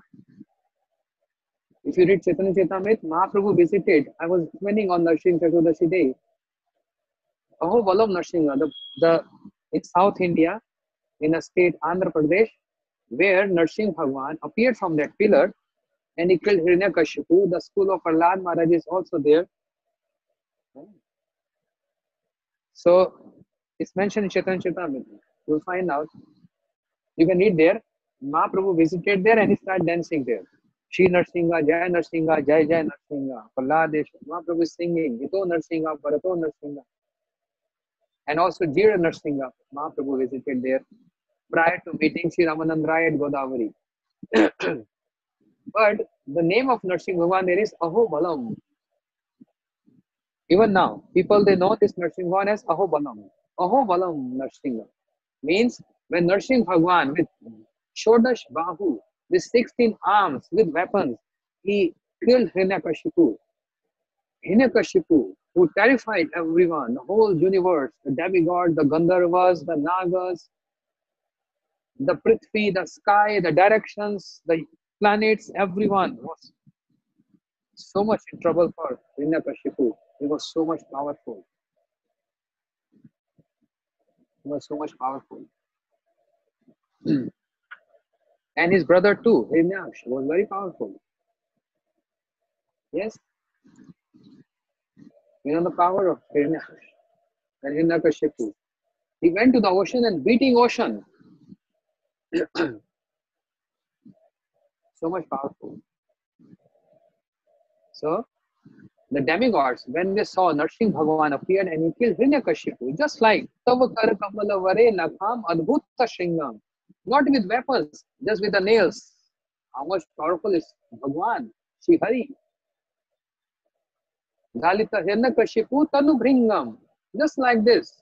If you read Chaitanya Charitamrita, Mahaprabhu visited. I was explaining on Narsingh Chaturdashi day. Aho balam Narsingha, the in South India, in a state Andhra Pradesh, where Narsingh Bhagwan appeared from that pillar and he killed Hiranyakashipu. The school of Prahlad Maharaj is also there. So it's mentioned in Chaitanya Charitamrita. You'll find out. You can read there. Mahaprabhu visited there and he started dancing there. Shri Narsingha, Jai Jai Narsingha, Prahladesh. Mahaprabhu is singing, Ito Narsingha, Bharato Narsingha. And also Jira Narsingha. Mahaprabhu visited there prior to meeting Sri Ramanand Rai at Godavari. But the name of Narsingh Bhagwan there is Aho Balam. Even now, people they know this Narsingh Bhagwan as Aho Balam. Aho Balam Narsingha means when Narsingh Bhagwan with Shodash Bahu, with 16 arms, with weapons, he killed Hiranyakashipu. Hiranyakashipu, who terrified everyone, the whole universe, the demigods, the Gandharvas, the Nagas, the Prithvi, the sky, the directions, the planets, everyone was so much in trouble for Hiranyakashipu. He was so much powerful. He was so much powerful. And his brother too, Hiranyaksha, was very powerful. Yes? You know the power of Hiranyaksha and Hiranyakashipu. He went to the ocean and beating ocean. So much powerful. So, the demigods, when they saw Narsingh Bhagwan appeared and he killed Hiranyakashipu, just like Tavakar Kamala Vare Nakham Adbhuta Shringam, not with weapons, just with the nails. How much powerful is Bhagwan, Shri Hari? Dalita Hiranyakashipu Tanu Bhringam, just like this.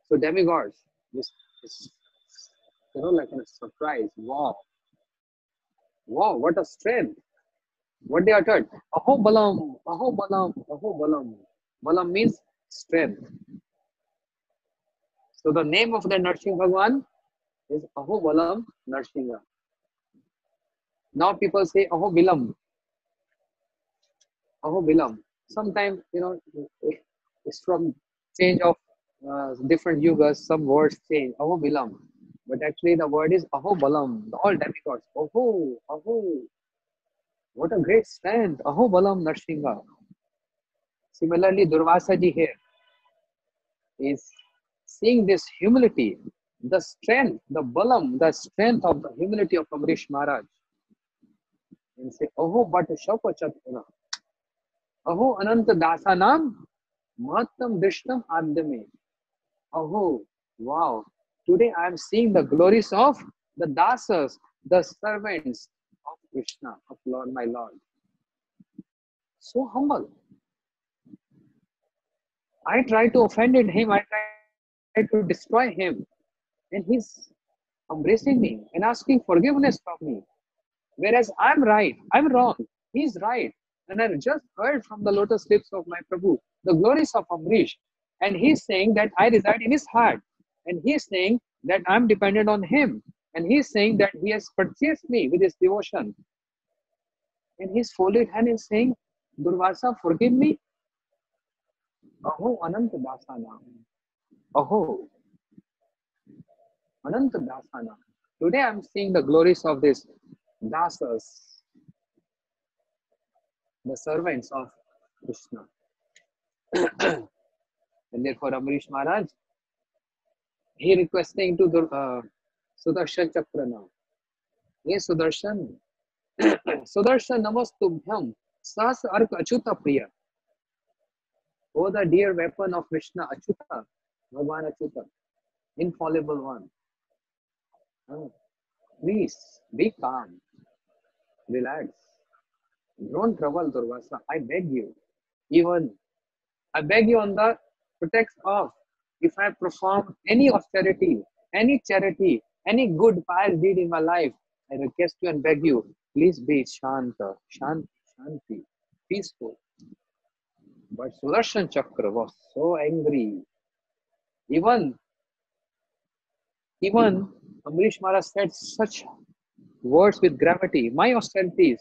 So demigods, this like a surprise. Wow, wow, what a strength! What they uttered, Aho Balam, Aho Balam, Aho Balam. Balam means strength. So the name of the Narsingh Bhagwan is Aho Balam Narsingha. Now people say Aho Bilam. Aho Bilam. Sometimes, it's from change of different yugas, some words change. Aho Bilam. But actually the word is Aho Balam. All demigods. Aho, Aho. What a great strength. Aho Balam Narsingha. Similarly, Durvasa ji here. is seeing this humility, the strength, the balam, the strength of the humility of Amrish Maharaj, and say, Aho Bhatta Shauka Chatura, Aho Ananta Dasanam, Mahattam Drishtam Adyame. Oh, wow. Today I am seeing the glories of the dasas, the servants of Krishna, of Lord, my Lord. So humble. I try to offend him, I try to destroy him. And he's embracing me and asking forgiveness from me. Whereas I'm right, I'm wrong, he's right. And I just heard from the lotus lips of my Prabhu the glories of Amrish. And he's saying that I reside in his heart. And he's saying that I'm dependent on him. And he's saying that he has purchased me with his devotion. And his folded hand is saying, Durvasa, forgive me. Aho Ananta Dasana. Aho Ananta Dasana. Today I'm seeing the glories of these dasas, the servants of Krishna. And therefore Amrish Maharaj, he requesting to Sudarshan Chakra now. Hey Sudarshan, Sudarshan Namastubhyam, Sas Ark Achuta Priya. Oh, the dear weapon of Krishna, Achuta, Bhagavan Achuta, infallible one. Please be calm, relax. Don't trouble Durvasa. I beg you. Even I beg you on the pretext of if I perform any austerity, any charity, any good pious deed in my life, I request you and beg you, please be shanta, shanti, shanti, peaceful. But Sudarshan Chakra was so angry. Even Amrish Maharaj said such words with gravity. My austerities,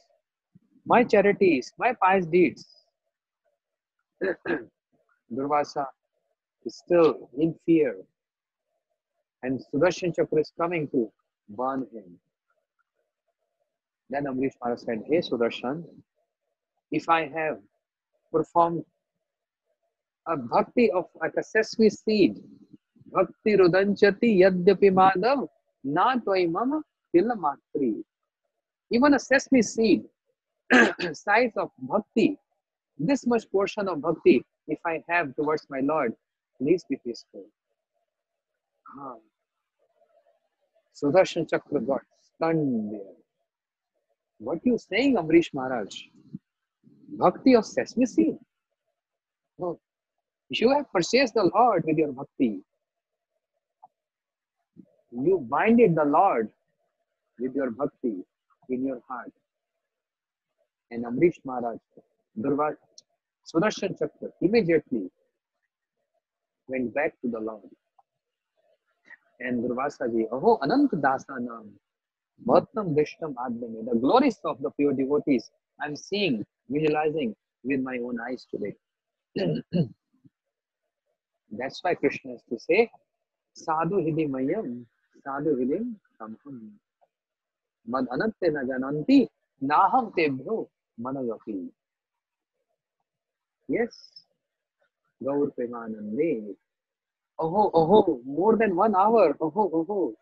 my charities, my pious deeds. Durvasa is still in fear. And Sudarshan Chakra is coming to burn him. Then Amrish Maharaj said, Hey Sudarshan, if I have performed a bhakti of like a sesame seed, bhakti rudanchati yadyapi madhav, na toy mama tilla matri. Even a sesame seed, size of bhakti, this much portion of bhakti, if I have towards my Lord, please be peaceful. Sudarshan Chakra got stunned there. What you saying, Amrish Maharaj? Bhakti of sesame seed? No. You have purchased the Lord with your bhakti. You binded the Lord with your bhakti in your heart. And Amrish Maharaj, Sudarshan Chakra immediately went back to the Lord. And Durvasa ji, Aho Ananta Dasanam, Bhattam Vishtam Adhyame, the glories of the pure devotees, I'm seeing, visualizing with my own eyes today. That's why Krishna is to say, Sadhu hidi mayam, sadhu hidim samham. Mad anatte na jananti, naham tebhyo managapi. Yes, Gaur Premanande. Oh, more than 1 hour. Oh.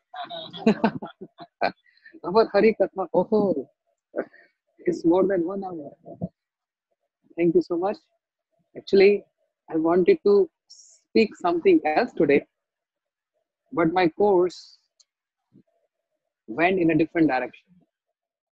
Our Hari Katha, it's more than 1 hour. Thank you so much. Actually, I wanted to speak something else today, but my course went in a different direction.